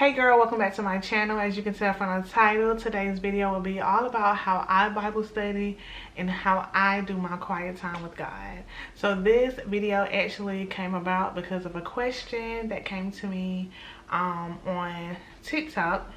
Hey girl, welcome back to my channel. As you can tell from the title, today's video will be all about how I Bible study and how I do my quiet time with God. So this video actually came about because of a question that came to me on TikTok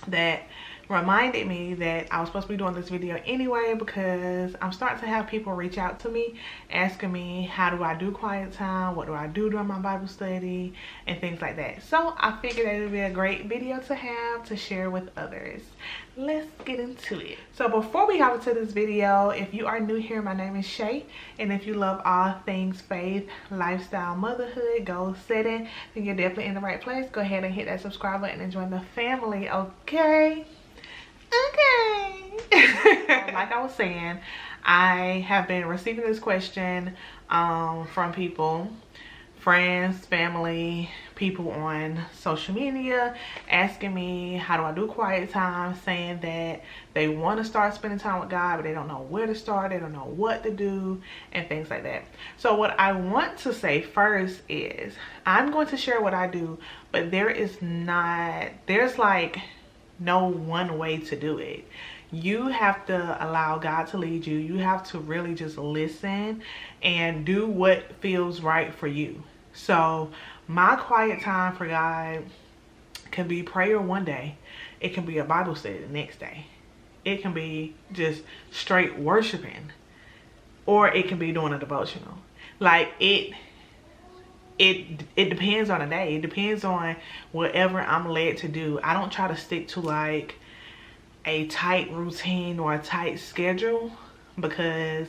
that reminded me that I was supposed to be doing this video anyway, because I'm starting to have people reach out to me asking me, how do I do quiet time, what do I do during my Bible study, and things like that. So I figured that it would be a great video to have to share with others. Let's get into it. So before we hop into this video, if you are new here, my name is Shay, and if you love all things faith, lifestyle, motherhood, goal setting, then you're definitely in the right place. Go ahead and hit that subscribe button and join the family, okay? Like I was saying, I have been receiving this question from people, friends, family, people on social media asking me, how do I do quiet time, saying that they want to start spending time with God, but they don't know where to start, they don't know what to do, and things like that. So what I want to say first is, I'm going to share what I do, but there's like no one way to do it. You have to allow God to lead you. You have to really just listen and do what feels right for you. So my quiet time for God can be prayer one day. It can be a Bible study the next day. It can be just straight worshiping, or it can be doing a devotional. Like it depends on the day. It depends on whatever I'm led to do. I don't try to stick to like a tight routine or a tight schedule, because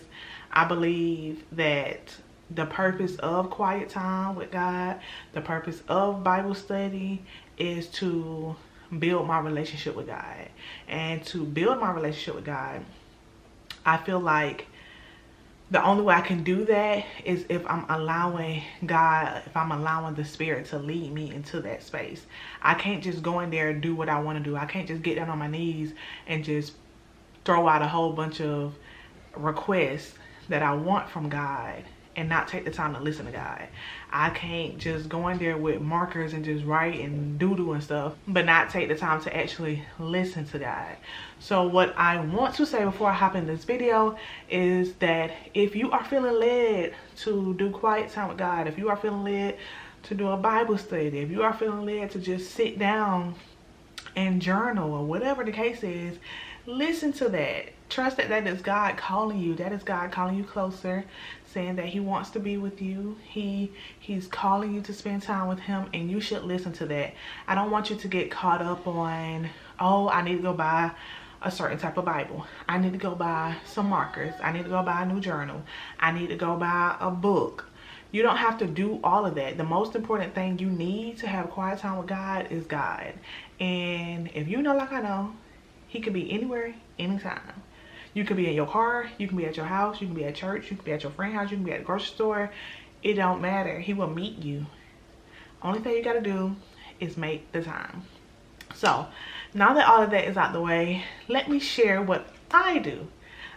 I believe that the purpose of quiet time with God, the purpose of Bible study, is to build my relationship with God. And to build my relationship with God, I feel like the only way I can do that is if I'm allowing God, if I'm allowing the Spirit to lead me into that space. I can't just go in there and do what I want to do. I can't just get down on my knees and just throw out a whole bunch of requests that I want from God and not take the time to listen to God. I can't just go in there with markers and just write and doodle and stuff, but not take the time to actually listen to God. So what I want to say before I hop in this video is that if you are feeling led to do quiet time with God, if you are feeling led to do a Bible study, if you are feeling led to just sit down and journal, or whatever the case is, listen to that. Trust that that is God calling you. That is God calling you closer, saying that he wants to be with you. He's calling you to spend time with him, and you should listen to that. I don't want you to get caught up on, oh, I need to go buy a certain type of Bible. I need to go buy some markers. I need to go buy a new journal. I need to go buy a book. You don't have to do all of that. The most important thing you need to have quiet time with God is God. And if you know, like I know, he could be anywhere, anytime. You could be in your car, you can be at your house, you can be at church, you can be at your friend's house, you can be at the grocery store. It don't matter. He will meet you. Only thing you got to do is make the time. So now that all of that is out the way, let me share what I do.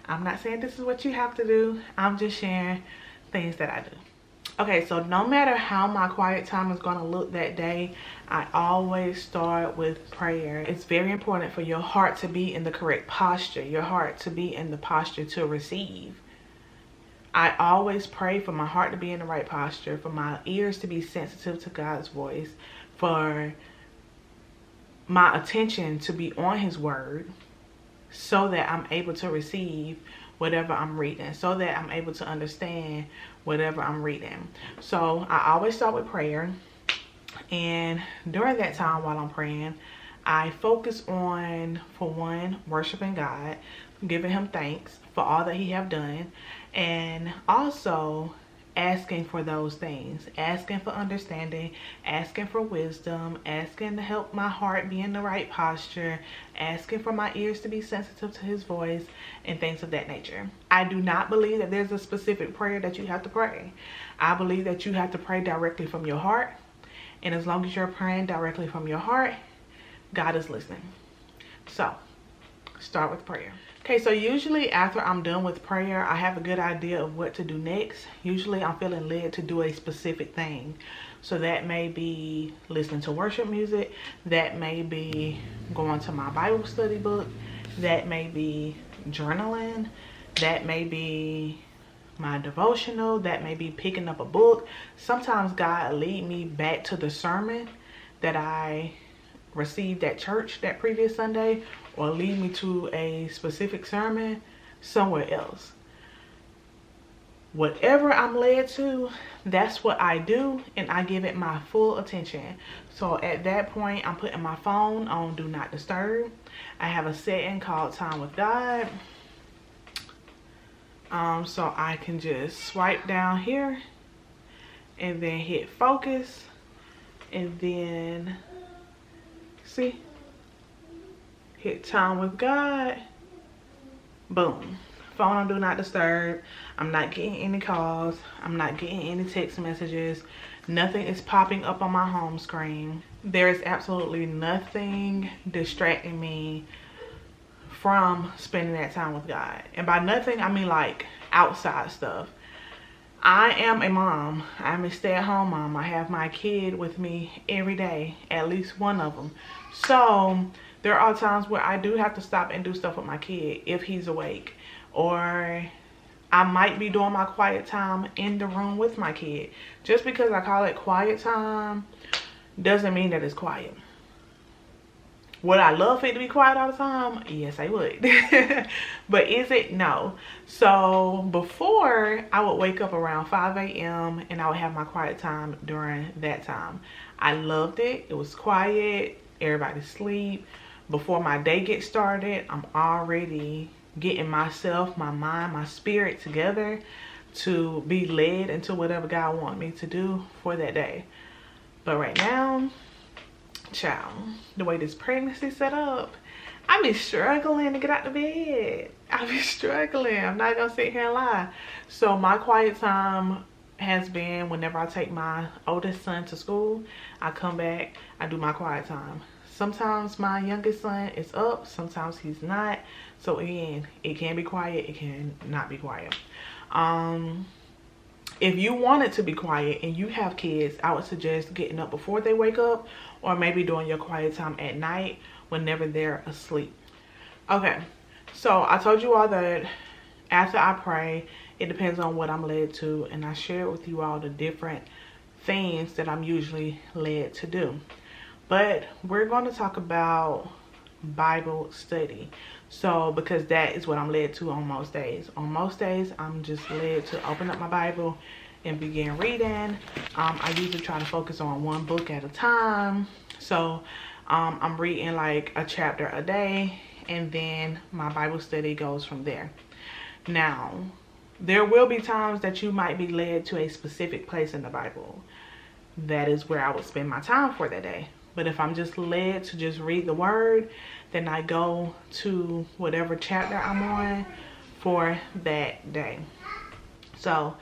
I'm not saying this is what you have to do. I'm just sharing things that I do. Okay, so no matter how my quiet time is going to look that day, I always start with prayer. It's very important for your heart to be in the correct posture, your heart to be in the posture to receive. I always pray for my heart to be in the right posture, for my ears to be sensitive to God's voice, for my attention to be on his word, so that I'm able to receive whatever I'm reading, so that I'm able to understand whatever I'm reading. So I always start with prayer, and during that time while I'm praying, I focus on, for one, worshiping God, giving him thanks for all that he have done, and also asking for those things, asking for understanding, asking for wisdom, asking to help my heart be in the right posture, asking for my ears to be sensitive to his voice, and things of that nature. I do not believe that there's a specific prayer that you have to pray. I believe that you have to pray directly from your heart, and as long as you're praying directly from your heart, God is listening. So start with prayer. Okay, so usually after I'm done with prayer, I have a good idea of what to do next. Usually I'm feeling led to do a specific thing. So that may be listening to worship music, that may be going to my Bible study book, that may be journaling, that may be my devotional, that may be picking up a book. Sometimes God lead me back to the sermon that I received at church that previous Sunday, or lead me to a specific sermon somewhere else. Whatever I'm led to, that's what I do, and I give it my full attention. So at that point, I'm putting my phone on do not disturb. I have a setting called time with God. So I can just swipe down here and then hit focus, and then see, hit time with God. Boom. Phone on do not disturb. I'm not getting any calls. I'm not getting any text messages. Nothing is popping up on my home screen. There is absolutely nothing distracting me from spending that time with God. And by nothing, I mean like outside stuff. I am a mom. I'm a stay-at-home mom. I have my kid with me every day, at least one of them. So there are times where I do have to stop and do stuff with my kid if he's awake. Or I might be doing my quiet time in the room with my kid. Just because I call it quiet time doesn't mean that it's quiet. Would I love for it to be quiet all the time? Yes, I would. But is it? No. So before, I would wake up around 5 a.m. and I would have my quiet time during that time. I loved it. It was quiet. Everybody sleep. Before my day gets started, I'm already getting myself, my mind, my spirit together to be led into whatever God wants me to do for that day. But right now, child, the way this pregnancy set up, I be struggling to get out of bed. I be struggling. I'm not gonna sit here and lie. So my quiet time has been whenever I take my oldest son to school. I come back, I do my quiet time. Sometimes my youngest son is up, sometimes he's not. So again, it can be quiet, it can not be quiet. If you want it to be quiet and you have kids, I would suggest getting up before they wake up, or maybe doing your quiet time at night whenever they're asleep. Okay, so I told you all that after I pray, it depends on what I'm led to, and I shared with you all the different things that I'm usually led to do. But we're going to talk about Bible study. So because that is what I'm led to on most days. On most days, I'm just led to open up my Bible and begin reading. I usually try to focus on one book at a time. So I'm reading like a chapter a day, and then my Bible study goes from there. Now, there will be times that you might be led to a specific place in the Bible. That is where I would spend my time for that day. But if I'm just led to just read the word, then I go to whatever chapter I'm on for that day. So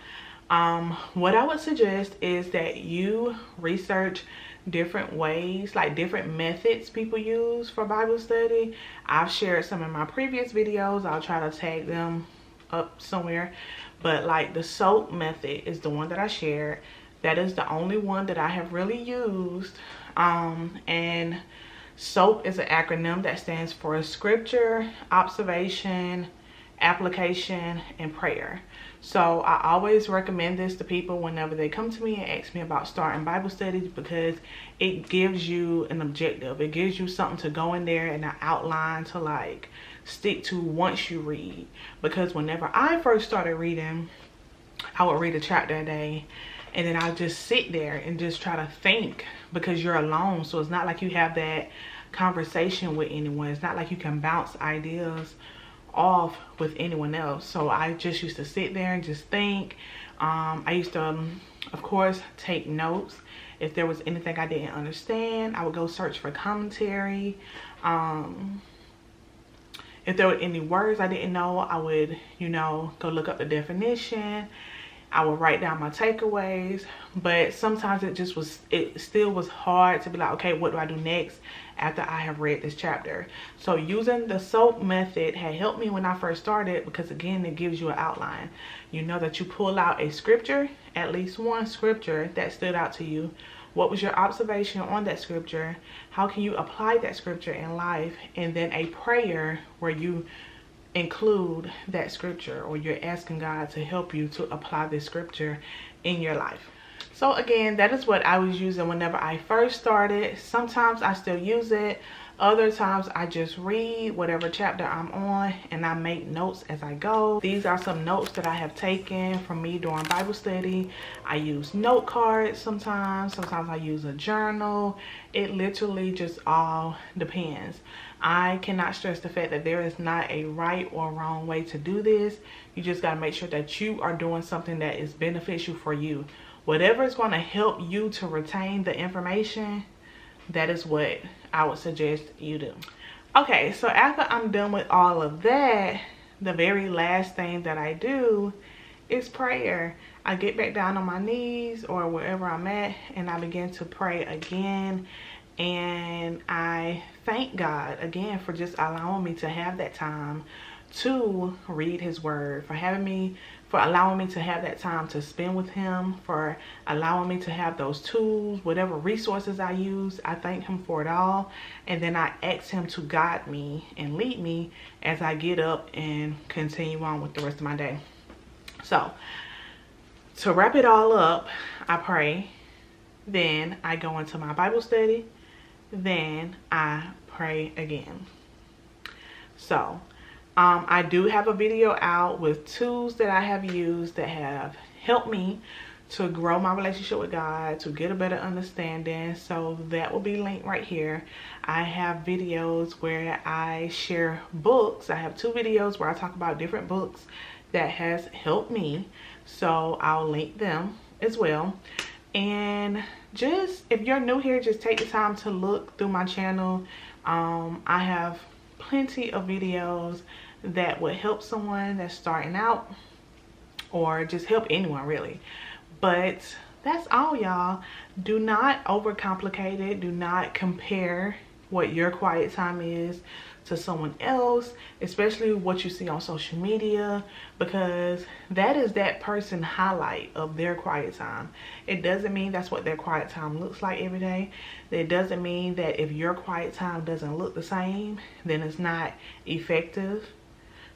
what I would suggest is that you research different ways, like different methods people use for Bible study. I've shared some in my previous videos. I'll try to tag them up somewhere. But like the SOAP method is the one that I shared. That is the only one that I have really used. And SOAP is an acronym that stands for Scripture, Observation, Application, and Prayer. So I always recommend this to people whenever they come to me and ask me about starting Bible studies, because it gives you an objective. It gives you something to go in there and an outline to like stick to once you read. Because whenever I first started reading, I would read a chapter a day, and then I'll just sit there and just try to think, because you're alone. So it's not like you have that conversation with anyone. It's not like you can bounce ideas off with anyone else. So I just used to sit there and just think. I used to, of course, take notes. If there was anything I didn't understand, I would go search for commentary. If there were any words I didn't know, I would, go look up the definition. I would write down my takeaways. But sometimes it still was hard to be like, okay, what do I do next after I have read this chapter? So using the SOAP method had helped me when I first started, because again, it gives you an outline. You know that you pull out a scripture, at least one scripture that stood out to you, What was your observation on that scripture? How can you apply that scripture in life? And then a prayer where you include that scripture, or you're asking God to help you to apply this scripture in your life. So again, that is what I was using whenever I first started. Sometimes I still use it. Other times I just read whatever chapter I'm on and I make notes as I go. These are some notes that I have taken from me during Bible study. I use note cards sometimes. Sometimes I use a journal. It literally just all depends. I cannot stress the fact that there is not a right or wrong way to do this. You just got to make sure that you are doing something that is beneficial for you. Whatever is going to help you to retain the information, that is what I would suggest you do. Okay, so after I'm done with all of that, the very last thing that I do is prayer. I get back down on my knees or wherever I'm at, and I begin to pray again. And I thank God again for just allowing me to have that time to read his word, for allowing me to have that time to spend with him, for allowing me to have those tools, whatever resources I use. I thank him for it all. And then I ask him to guide me and lead me as I get up and continue on with the rest of my day. So to wrap it all up, I pray, then I go into my Bible study, then I pray again. So I do have a video out with tools that I have used that have helped me to grow my relationship with God, to get a better understanding. So that will be linked right here. I have videos where I share books. I have 2 videos where I talk about different books that has helped me. So I'll link them as well. And just, if you're new here, just take the time to look through my channel. I have plenty of videos that would help someone that's starting out, or just help anyone really. But that's all, y'all. Do not overcomplicate it. Do not compare what your quiet time is to someone else, especially what you see on social media, because that is that person's highlight of their quiet time. It doesn't mean that's what their quiet time looks like every day. It doesn't mean that if your quiet time doesn't look the same, then it's not effective.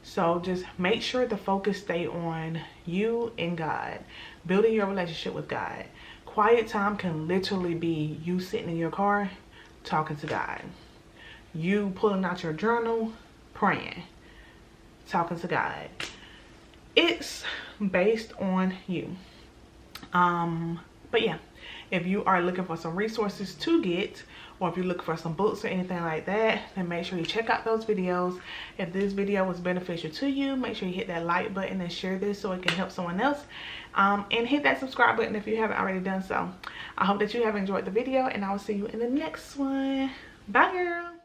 So just make sure the focus stay on you and God, building your relationship with God. Quiet time can literally be you sitting in your car talking to God, you pulling out your journal, praying, talking to God. It's based on you. But yeah, if you are looking for some resources to get, or if you're looking for some books or anything like that, then make sure you check out those videos. If this video was beneficial to you, make sure you hit that like button and share this so it can help someone else. And hit that subscribe button if you haven't already done so. I hope that you have enjoyed the video, and I will see you in the next one. Bye, girl.